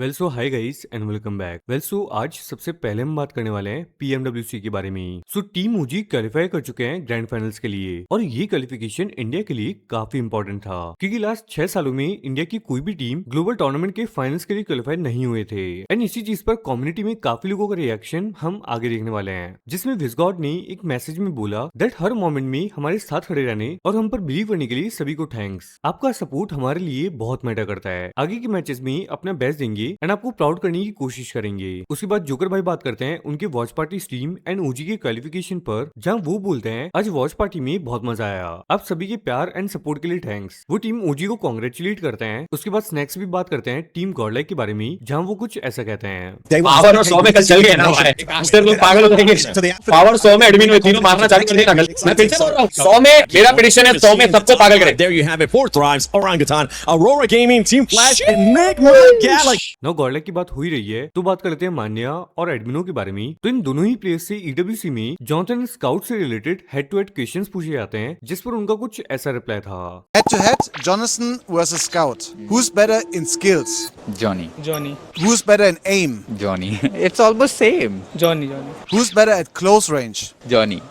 Hi guys and welcome back. आज सबसे पहले हम बात करने वाले हैं पीएमडब्ल्यूसी के बारे में। टीम ओजी क्वालिफाई कर चुके हैं ग्रैंड फाइनल्स के लिए और ये क्वालिफिकेशन इंडिया के लिए काफी इंपॉर्टेंट था क्योंकि लास्ट 6 सालों में इंडिया की कोई भी टीम ग्लोबल टूर्नामेंट के फाइनल्स के लिए क्वालिफाई नहीं हुए थे। एंड इसी चीज पर कम्युनिटी में काफी लोगों का रिएक्शन हम आगे देखने वाले हैं, जिसमें विजगॉड ने एक मैसेज में बोला दैट हर मोमेंट में हमारे साथ खड़े रहने और हम पर बिलीव करने के लिए सभी को थैंक्स। आपका सपोर्ट हमारे लिए बहुत मैटर करता है। आगे के मैचेस में अपना बेस्ट देंगे एंड आपको प्राउड करने की कोशिश करेंगे। उसके बाद जोकर भाई बात करते हैं उनके वॉच पार्टी स्ट्रीम एंड ओजी के क्वालिफिकेशन पर, जहां वो बोलते हैं आज वॉच पार्टी में बहुत मजा आया, आप सभी के प्यार एंड सपोर्ट के लिए थैंक्स। वो टीम ओजी को कॉन्ग्रेचुलेट करते हैं। उसके बाद स्नैक्स भी बात करते हैं टीम गॉडलाइक के बारे में, जहां वो कुछ ऐसा कहते हैं। पावर और 100 में कल चल गए ना भाई, मास्टर लोग पागल हो जाएंगे। पावर 100 में एडमिन में तीनों मारना चालू कर देगा कल। मैं फिर से बोल रहा हूं 100 में मेरा प्रेडिक्शन है 100 में सबको पागल करे। There you have it. 4 Thrives, Orangutan, Aurora Gaming, Team Flash, and Magma Galaxy. Now Godlike की बात हो ही रही है तो बात करते हैं मान्या और एडमिनो के बारे में। तो इन दोनों ही प्लेयर्स से ईडब्ल्यूसी में जॉनथन स्काउट से related head to head questions पूछे जाते हैं, जिस पर उनका कुछ ऐसा रिप्लाई था। Head to head, Jonathan versus Scout. Who's better in skills? Johnny. Who's better in aim? Johnny. It's almost same. Johnny. Who's better at close range? Johnny.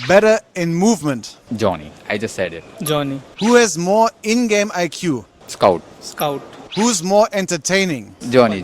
Better in movement? Johnny. I just said it. Johnny. Who has more in-game IQ? Scout. Who's more entertaining? Johnny.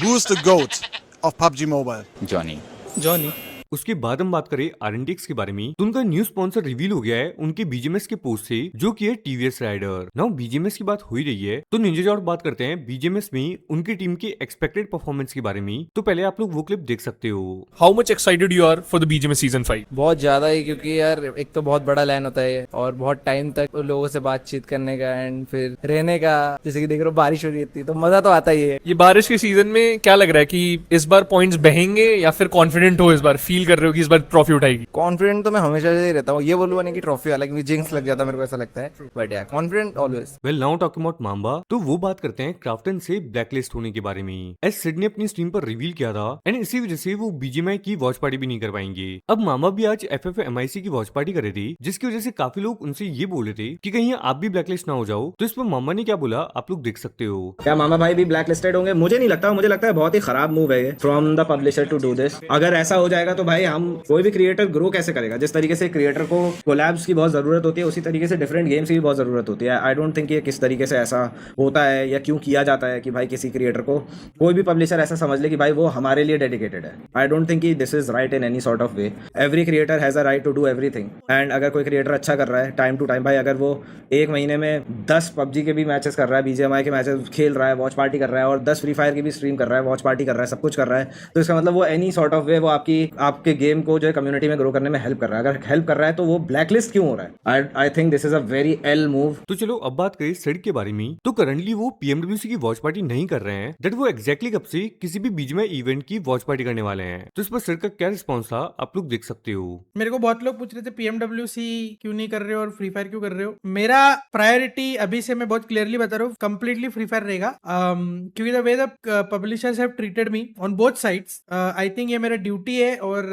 Who's the GOAT of PUBG Mobile? Johnny. उसके बाद हम बात करें आरएनटीएक्स के बारे में तो उनका न्यू स्पॉन्सर रिवील हो गया है उनके बीजीएमएस के पोस्ट से, जो कि है टीवीएस राइडर। नाउ बीजीएमएस की बात हो ही रही है तो निंजा जॉट बात करते हैं बीजीएमएस में उनकी टीम के एक्सपेक्टेड परफॉर्मेंस के बारे में। तो पहले आप लोग वो क्लिप देख सकते हो। How much excited you are for the BGMS season 5? बहुत ज्यादा ही, क्योंकि यार एक तो बहुत बड़ा लाइन होता है और बहुत टाइम तक लोगों से बातचीत करने का एंड फिर रहने का। जैसे कि देख रहे हो बारिश हो रही थी तो मजा तो आता ही है। ये बारिश के सीजन में क्या लग रहा है कि इस बार पॉइंट्स बहेंगे या फिर कॉन्फिडेंट हो, इस बार फील कर रहे हो कि इस बार ट्रॉफी उठाएगी? कॉन्फिडेंट तो मैं हमेशा से ही रहता हूँ, ये बोलूँगा नहीं कि ट्रॉफी वाला, क्योंकि जिंक्स लग जाता है, मेरे को ऐसा लगता है। बट यार confident always. Well now talking about Mamba, तो वो बात करते हैं क्राफ्टन से ब्लैकलिस्ट होने के बारे में। एस सिड ने अपनी स्ट्रीम पर रिवील किया था एंड इसी वजह से वो बीजीएमआई की वॉच पार्टी भी नहीं कर पाएंगे। अब मामा भी आज एफएफएमआईसी की वॉच पार्टी कर रही थी, जिसकी वजह से काफी लोग उनसे ये बोल रहे थे कि कहीं आप भी ब्लैकलिस्ट ना हो जाओ। तो इस पर मामा ने क्या बोला आप लोग देख सकते हो। क्या मामा भाई भी ब्लैक लिस्टेड होंगे? मुझे नहीं लगता, मुझे लगता है बहुत ही खराब मूव है from the publisher to do this. अगर ऐसा हो जाएगा तो भाई हम कोई भी क्रिएटर ग्रो कैसे करेगा? जिस तरीके से क्रिएटर को कोलैब्स की बहुत जरूरत होती है, उसी तरीके से डिफरेंट गेम्स की भी बहुत जरूरत होती है। आई डोंट थिंक ये किस तरीके से ऐसा होता है या क्यों किया जाता है कि भाई किसी क्रिएटर को कोई भी पब्लिशर ऐसा समझ ले कि भाई वो हमारे लिए डेडिकेटेड है। I don't think this is right in any sort of way. Every creator has a right to do everything and अगर कोई क्रिएटर अच्छा कर रहा है टाइम टू टाइम, भाई अगर वो एक महीने में 10 पबजी के भी मैचेस कर रहा है, बीजीएमआई के मैचेस खेल रहा है, वॉच पार्टी कर रहा है और 10 फ्री फायर की भी स्ट्रीम कर रहा है, वॉच पार्टी कर रहा है, सब कुछ कर रहा है, तो इसका मतलब वो एनी सॉर्ट ऑफ वे वो आपके गेम को जो है कम्युनिटी में ग्रो करने में हेल्प कर रहा है। अगर हेल्प कर रहा है तो वो ब्लैकलिस्ट क्यों हो रहा है? I think this is a very L move. तो चलो अब बात करें सिड के बारे में। तो करंटली वो पीएमडब्ल्यूसी की वॉच पार्टी नहीं कर रहे हैं, दैट वो एग्जैक्टली कब से किसी भी बीजीएमआई इवेंट की वॉच पार्टी करने वाले हैं। तो इस पर सिड का क्या रिस्पॉन्स था आप लोग देख सकते हो। मेरे को बहुत लोग पूछ रहे थे पीएमडब्ल्यूसी क्यों नहीं कर रहे हो और फ्री फायर क्यों कर रहे हो। मेरा प्रायोरिटी अभी से मैं बहुत क्लियरली बता रहा हूँ, कंप्लीटली फ्री फायर रहेगा। क्योंकि the way the publishers have treated me on both sides, I think ये मेरा ड्यूटी है और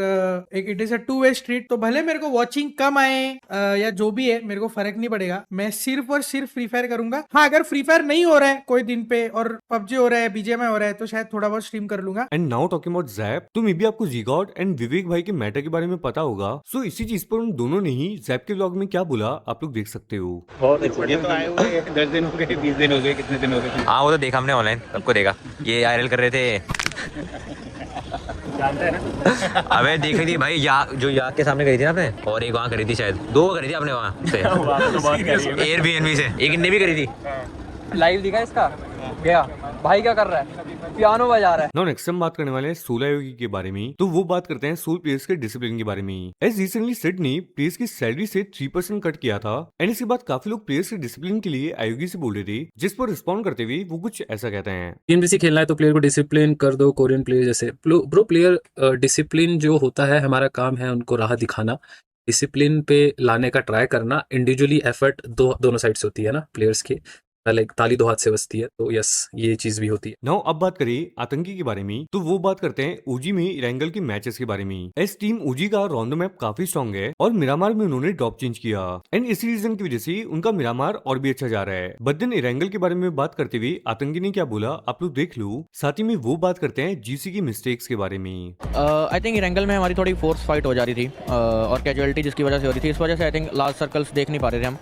it is a two way street. तो भले मेरे को वॉचिंग कम आए या जो भी है, मेरे को फर्क नहीं पड़ेगा, मैं सिर्फ और सिर्फ फ्री फायर करूंगा। हाँ, अगर फ्री फायर नहीं हो रहा है कोई दिन पे और पबजी हो रहा है, बीजीएमआई हो रहा है, तो शायद थोड़ा बहुत स्ट्रीम कर लूंगा। And now talking about JAP, तो मे बी आपको जीगॉड एंड विवेक भाई के मैटर के बारे में पता होगा। सो इसी चीज पर उन दोनों ने ही जैप के व्लॉग में क्या बोला आप लोग देख सकते हो। ये तो आए हुए 10 दिन हो गए, 20 दिन हो गए, कितने दिन हो गए? हाँ वो तो देखा हमने ऑनलाइन, सबको देखा। ये आईएलएल कर रहे थे। जानते हैं ना? अबे देख रही थी भाई, जो के सामने करी थी ना आपने, और एक वहाँ करी थी, शायद 2 करी थी आपने वहाँ से एयरबीएनबी से, एक इनने भी करी थी। लाइव दिखा इसका गया भाई क्या कर रहा है, पियानो बजा रहा है। नाउ नेक्स्ट हम बात करने वाले हैं सोला योगी के बारे में। तो वो बात करते हैं सोल प्लेयर्स के डिसिप्लिन के बारे में। एज रिसेंटली सिड ने प्लेयर्स की सैलरी से 3% कट किया था एंड इसके बाद काफी लोग प्लेयर्स के डिसिप्लिन के लिए आयोगी से बोल रहे थे, जिस पर रिस्पॉन्ड करते हुए वो कुछ ऐसा कहते हैं। टीएमडीसी खेलना है तो प्लेयर को डिसिप्लिन कर दो, कोरियन प्लेयर जैसे। ब्रो प्लेयर डिसिप्लिन जो होता है, हमारा काम है उनको राह दिखाना, डिसिप्लिन पे लाने का ट्राई करना। इंडिविजुअली एफर्ट दोनों साइड से होती है ना प्लेयर्स की, लाइक ताली दो हाथ से बजती है, तो यस ये चीज भी होती है। नाउ अब बात करें आतंकी के बारे में, तो वो बात करते हैं ओजी में इरेंगल के मैचेस के बारे में। एस टीम ओजी का राउंड मैप काफी स्ट्रॉन्ग है और मिरामार में उन्होंने ड्रॉप चेंज किया एंड इसी रीजन की वजह से उनका मिरामार और भी अच्छा जा रहा है। बट देन इरेंगल के बारे में बात करते हुए आतंकी ने क्या बोला आप लोग देख लो। साथ ही में वो बात करते हैं जीसी की मिस्टेक्स के बारे में। आई थिंक इरेंगल में हमारी थोड़ी फोर्स फाइट हो जा रही थी और कैजुअलिटी जिसकी वजह से हो रही थी, इस वजह से आई थिंक लास्ट सर्कल्स देख नहीं पा रहे थे हम।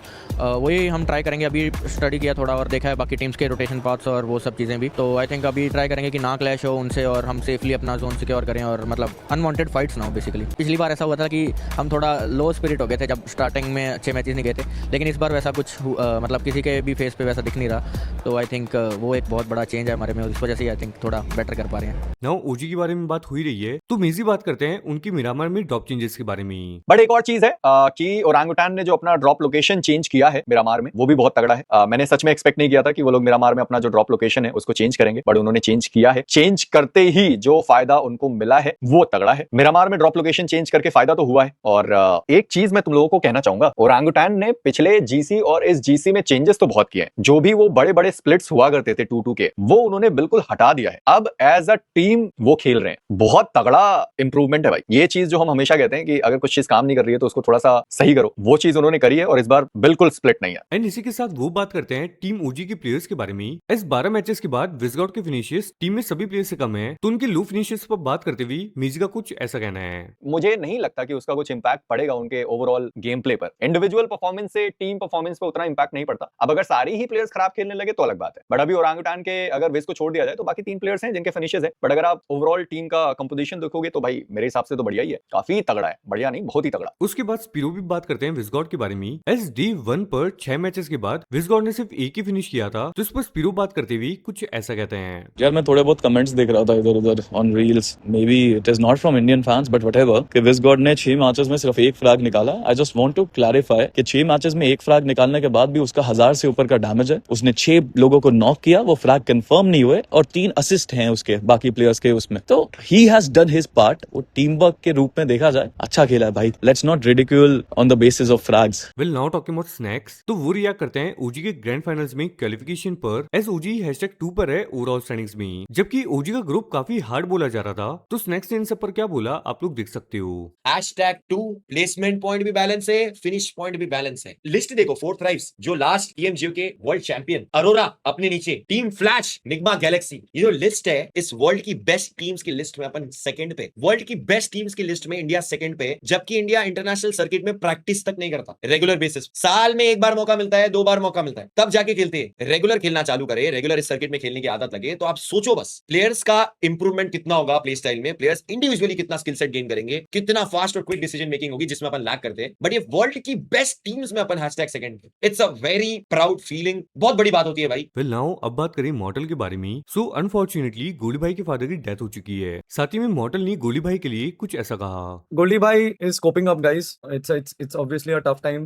वही हम ट्राई करेंगे, अभी स्टडी किया थोड़ा और देखा है बाकी टीम्स के रोटेशन पाथ्स और वो सब चीज़ें भी, तो आई थिंक अभी ट्राई करेंगे कि ना क्लैश हो उनसे और हम सेफली अपना जोन सिक्योर करें और मतलब अनवांटेड फाइट्स ना हो बेसिकली। पिछली बार ऐसा हुआ था कि हम थोड़ा लो स्पिरिट हो गए थे जब स्टार्टिंग में अच्छे मैचेस नहीं गए थे, लेकिन इस बार वैसा कुछ मतलब किसी के भी फेस पे वैसा दिख नहीं रहा, तो आई थिंक वो एक बहुत बड़ा चेंज है हमारे में और इस वजह से आई थिंक थोड़ा बेटर कर पा रहे हैं। नाउ ओजी के बारे में बात हुई रही है तो मेजी बात करते हैं उनकी मिरामार में ड्रॉप चेंजेस के बारे में। बट एक और चीज है कि ओरांगुटान ने जो अपना ड्रॉप लोकेशन चेंज किया है मिरामार में, वो भी बहुत तगड़ा है। मैंने सच में एक्सपेक्ट नहीं किया था कि वो लोग मिरामार में अपना जो ड्रॉप लोकेशन है उसको चेंज करेंगे, बट उन्होंने चेंज किया है। चेंज करते ही जो फायदा उनको मिला है वो तगड़ा है। मिरामार में ड्रॉप लोकेशन चेंज करके फायदा तो हुआ है। और एक चीज मैं तुम लोगों को कहना चाहूंगा, ओरांगुटान ने पिछले जीसी और इस जीसी में चेंजेस तो बहुत किए हैं। जो भी वो बड़े बड़े स्प्लिट्स हुआ करते थे 2-2 के, वो उन्होंने बिल्कुल हटा दिया है। अब एज अ टीम वो खेल रहे हैं। बहुत तगड़ा इंप्रूवमेंट है भाई। ये चीज जो हम हमेशा कहते हैं कि अगर कुछ चीज काम नहीं कर रही है तो उसको थोड़ा सा सही करो, वो चीज उन्होंने करी है और इस बार बिल्कुल स्प्लिट नहीं है। एंड इसी के साथ वो बात करते हैं टीम ओजी के प्लेयर्स के बारे में। इस 12 मैचेस के बाद विजगॉड के फिनिशेस टीम में सभी प्लेयर्स से कम है, तो उनके लो फिनिशेस पर बात करते हुए मेजी का कुछ ऐसा कहना है। मुझे नहीं लगता कि उसका कुछ इंपैक्ट पड़ेगा उनके ओवरऑल गेम प्ले पर। इंडिविजुअल परफॉर्मेंस से टीम परफॉर्मेंस पे उतना इंपैक्ट नहीं पड़ता। अब अगर सारी ही प्लेयर्स खराब खेलने लगे तो अलग बात है, बट अभी ओरांगुटान के अगर विज को छोड़ दिया जाए तो बाकी 3 प्लेयर्स हैं जिनके फिनिशेस है। बट अगर आप ओवरऑल टीम का कंपोजिशन देखोगे तो भाई मेरे हिसाब से तो बढ़िया ही है, काफी तगड़ा है। बढ़िया नहीं, बहुत ही तगड़ा। उसके बाद स्पिरो भी बात करते हैं विजगॉड के बारे में। एस डे 1 पर 6 मैचेस के बाद विजगॉड ने सिर्फ एक ही फिनिश किया था, तो इस पर स्पिरो बात करते हुए कुछ ऐसा कहते हैं। यार मैं थोड़े बहुत कमेंट्स देख रहा था इधर उधर on reels, may be it is not from Indian fans but whatever, कि विजगॉड ने 6 मैचेस में सिर्फ एक फ्रैग निकाला। I just want to clarify कि 6 मैचेस में एक फ्रैग निकालने के बाद भी उसका 1000 से ऊपर का डैमेज है। उसने 6 लोगों को नॉक किया, वो फ्रैग कंफर्म नहीं हुए और 3 असिस्ट हैं उसके बाकी प्लेयर्स के उसमें, तो he has done his part. वो टीम वर्क के रूप में देखा जाए अच्छा खेला है भाई। Let's not ridicule on the basis of फ्रैग्स। Well now talking about snacks, तो वो रिएक्ट करते हैं ओजी के ग्रैंड फाइनल्स में क्वालिफिकेशन पर। एस ओजी #2 पर है ओवरऑल स्टैंडिंग्स में, जबकि ओजी का ग्रुप काफी हार्ड बोला जा रहा था। तो स्नैक्स ने इन सब पर क्या बोला आप लोग देख सकते हो। #2 प्लेसमेंट पॉइंट भी बैलेंस है, फिनिश पॉइंट भी बैलेंस है। लिस्ट देखो, 4 थ्राइव्स जो लास्ट टीएमजीओ के वर्ल्ड चैंपियन अरोरा अपने नीचे, टीम फ्लैश, निग्मा गैलेक्सी। ये जो लिस्ट है इस वर्ल्ड की बेस्ट टीम्स की लिस्ट में अपन सेकंड पे, वर्ल्ड की बेस्ट टीम्स की लिस्ट में इंडिया सेकंड पे, जबकि इंडिया इंटरनेशनल सर्किट में प्रैक्टिस तक नहीं करता रेगुलर बेसिस। साल में 1 बार मौका मिलता है, 2 बार मौका मिलता है, तब जाके खेलते हैं। रेगुलर खेलना चालू करे, रेगुलर इस सर्किट में खेलने की आदत लगे, तो आप सोचो बस प्लेयर्स का इंप्रूवमेंट कितना होगा प्ले स्टाइल में, प्लेयर्स इंडिविजुअली कितना स्किल सेट गेन करेंगे, कितना फास्ट और क्विक डिसीजन मेकिंग होगी जिसमें अपन लैक करते हैं। बट ये वर्ल्ड की बेस्ट टीम्स में अपन #2 पे, it's a very proud feeling, बहुत बड़ी बात होती है भाई। वेल नाउ अब बात करें मॉर्टल के बारे में। सो अनफॉर्चुनेटली गोली भाई के फादर की डेथ हो चुकी है। साथ ही में मॉर्टल ने गोली भाई के लिए कुछ ऐसा कहा। गोल्डी भाई is coping up guys, it's obviously a tough time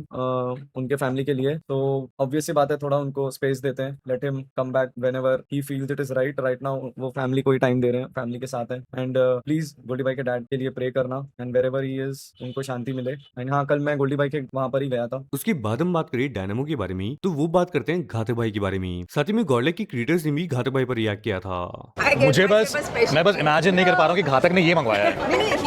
उनके फैमिली के लिए, तो ऑब्वियस सी बात है थोड़ा उनको स्पेस देते हैं, let him come back whenever he feels it is right now वो फैमिली को ही टाइम दे रहे हैं, फैमिली के साथ है। एंड प्लीज गोल्डी भाई के डैड के लिए प्रे करना एंड वेरेवर ही इज उनको शांति मिले। एंड हाँ, कल मैं गोल्डी भाई के वहां पर ही गया था। उसके बाद हम बात करें डायनामो के बारे में, तो वो बात करते हैं घातक भाई के बारे में। साथ ही में गॉडलेक की क्रिएटर्स ने भी घातक भाई पर रिएक्ट किया था। मुझे मैं बस इमेजिन नहीं कर पा रहा हूँ कि घातक ने ये मंगवाया है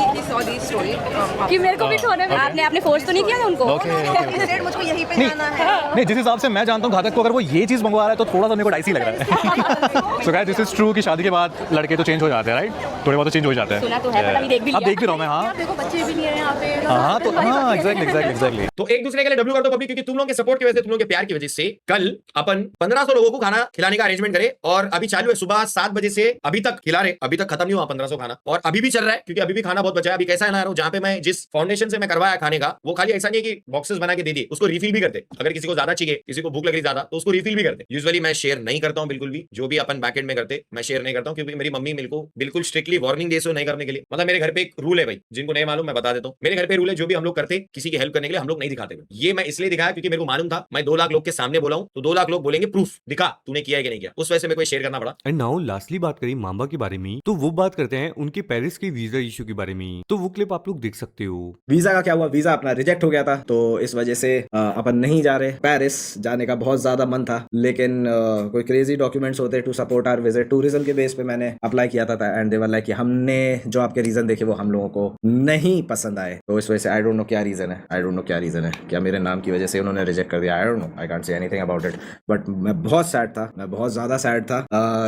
कि मेरे को भी थोड़े आपने फोर्स तो नहीं किया था उनको। मुझको यहीं पे जाना है। नहीं, जिस हिसाब से मैं जानता हूँ घातक को, अगर वो ये चीज मंगवा रहा है तो थोड़ा सा मेरे को डाइसी लग रहा है। So guys this is true कि शादी के बाद लड़के तो चेंज हो जाते हैं, राइट? थोड़े बहुत तो चेंज हो जाते हैं। सुना तो है, पता नहीं देख भी लिया। अब देख भी रहा हूँ मैं। हाँ देखो बच्चे भी नहीं है यहाँ पे। हाँ तो हाँ एग्जैक्टली। तो एक दूसरे के लिए डब्ल्यू कर दो पब्लिक, क्योंकि तुम लोगों के सपोर्ट की वजह से, तुम लोगों के प्यार की वजह से कल अपन 1500 लोगों को खाना खिलाने का अरेंजमेंट करे और अभी चालू है। सुबह 7 बजे से अभी तक खिला रहे, अभी तक खत्म नहीं हुआ 1500 खाना और अभी भी चल रहा है क्योंकि अभी भी खाना बहुत बचा है। अभी कैसा है ना, जहाँ पे मैं जिस फाउंडेशन से मैं करवाया खाने का, वो खाली ऐसा नहीं है कि बॉक्सेस बना के दे दिए, उसको रिफिल भी करते। अगर किसी को ज्यादा चाहिए, किसी को भूख लग रही ज्यादा, तो उसको रिफिल भी करते। यूजुअली मैं शेयर नहीं करता हूँ बिल्कुल भी, जो भी अपन बैकएंड में करते मैं शेयर नहीं करता हूँ, क्योंकि मेरी मम्मी मेरे को बिल्कुल स्ट्रिक्टली वार्निंग दे सो नहीं करने के लिए। मतलब मेरे घर पे एक रूल है भाई, जिनको नहीं मालूम मैं बता देता हूँ। मेरे घर पे रूल है, जो भी हम लोग करते किसी की हेल्प करने के लिए हम लोग नहीं दिखाते। ये मैं इसलिए दिखाया क्योंकि मेरे को मालूम था मैं 2 लाख लोग के सामने बोला हूँ तो 2 लाख लोग बोलेंगे प्रूफ दिखा तूने किया है कि नहीं किया, उस वजह से मेरे को शेयर करना पड़ा। एंड नाउ लास्टली बात करें मांबा के बारे में, तो वो बात करते हैं उनके पेरिस के वीजा इशू के बारे में। तो वो क्लिप आप लोग देख सकते हो। वीजा का क्या हुआ, वीजा अपना रिजेक्ट हो गया था, तो इस वजह से अपन नहीं जा रहे। पेरिस जाने का बहुत ज्यादा मन मन था, लेकिन कोई क्रेजी डॉक्यूमेंट्स होते to support our visit, tourism के बेस पे मैंने अप्लाई किया था एंड दे वर लाइक कि हमने जो आपके रीजन देखे वो हम लोगों को नहीं पसंद आए, तो इस वजह से आई डोंट नो क्या रीजन है, क्या मेरे नाम की वजह से उन्होंने रिजेक्ट कर दिया, I don't know, I can't say anything about it, but मैं बहुत सैड था, मैं बहुत ज्यादा सैड था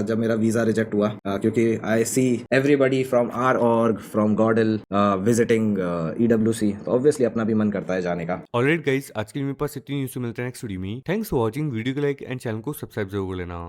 जब मेरा वीजा रिजेक्ट हुआ, क्योंकि आई सी एवरीबडी फ्रॉम आर ऑर्ग फ्रॉम गॉडल विजिटिंग EWC, तो ऑब्वियसली अपना भी मन करता है जाने का। ऑलराइट गाइस, आज के लिए मेरे पास इतनी न्यूज़, मिलते हैं नेक्स्ट वीडियो में। थैंक्स फॉर वॉचिंग, वीडियो को लाइक एंड चैनल को सब्सक्राइब जरूर कर लेना।